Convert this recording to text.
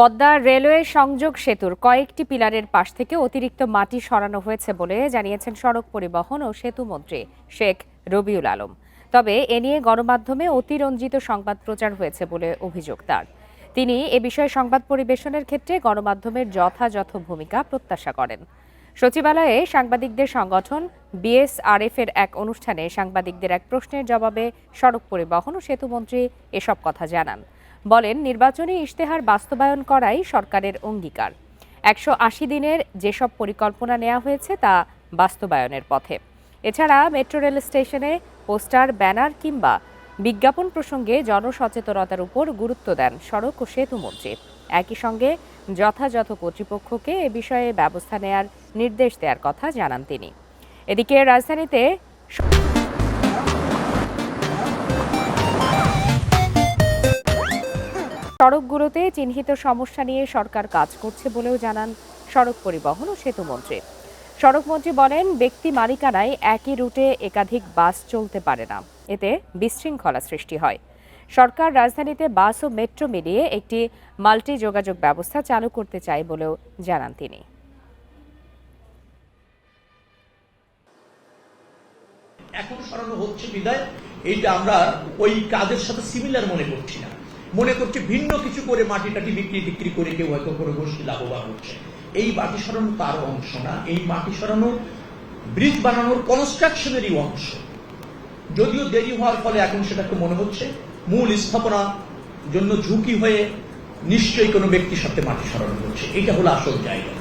Padma railway সংযোগ সেতুর কয়েকটি পিলারের পাশ থেকে অতিরিক্ত মাটি সরানো হয়েছে বলে জানিয়েছেন সড়ক পরিবহন ও সেতু মন্ত্রী শেখ রবিউল আলম। তবে এ নিয়ে গণমাধ্যমে অতিরঞ্জিত সংবাদ প্রচার হয়েছে বলে অভিযোগ তার। তিনি এ বিষয়ে সংবাদ পরিবেশনের ক্ষেত্রে গণমাধ্যমের যথাযথ ভূমিকা প্রত্যাশা করেন। সচিবালয়ে সাংবাদিকদের সংগঠন বিএসআরএফ এর এক অনুষ্ঠানে সাংবাদিকদের এক প্রশ্নের জবাবে সড়ক পরিবহন ও সেতুমন্ত্রী এসব কথা জানান। বলেন, নির্বাচনী ইশতেহার বাস্তবায়ন করাই সরকারের অঙ্গীকার। ১৮০ দিনের যেসব পরিকল্পনা নেওয়া হয়েছে তা বাস্তবায়নের পথে। এছাড়া মেট্রো রেল স্টেশনে পোস্টার, ব্যানার কিংবা বিজ্ঞাপন প্রসঙ্গে জনসচেতনতার উপর গুরুত্ব দেন সড়ক ও সেতুমন্ত্রী। একই সঙ্গে যথাযথ কর্তৃপক্ষকে এ বিষয়ে ব্যবস্থা নেয়ার নির্দেশ দেওয়ার কথা জানান তিনি। এদিকে রাজধানীতে সড়কগুলোতে চিহ্নিত সমস্যা নিয়ে সরকার কাজ করছে বলেও জানান সড়ক পরিবহন ও সেতুমন্ত্রী। সড়কমন্ত্রী বলেন, ব্যক্তি মালিকানায় একই রুটে একাধিক বাস চলতে পারে না, এতে বিশৃঙ্খলা সৃষ্টি হয়। সরকার রাজধানীতে বাস ও মেট্রো মিলিয়ে একটি মাল্টি যোগাযোগ ব্যবস্থা চালু করতে চায় বলেও জানান তিনি। এখন সরানো হচ্ছে বিদায় এইটা আমরা ওই কাজের সাথে সিমিলার মনে করছি না, মনে করছি ভিন্ন কিছু করে মাটি টাটি বিক্রি করে কেউ হয়তো কোনো গোষ্ঠী লাভবান হচ্ছে। এই মাটি সরানো তার অংশ না, এই মাটি সরানো ব্রিজ বানানোর কনস্ট্রাকশনেরই অংশ। যদিও দেরি হওয়ার ফলে এখন সেটাকে মনে হচ্ছে মূল স্থাপনা জন্য ঝুঁকি হয়ে নিশ্চয়ই কোনো ব্যক্তির সাথে মাটি সরানো হচ্ছে। এটা হলো আসল জায়গা।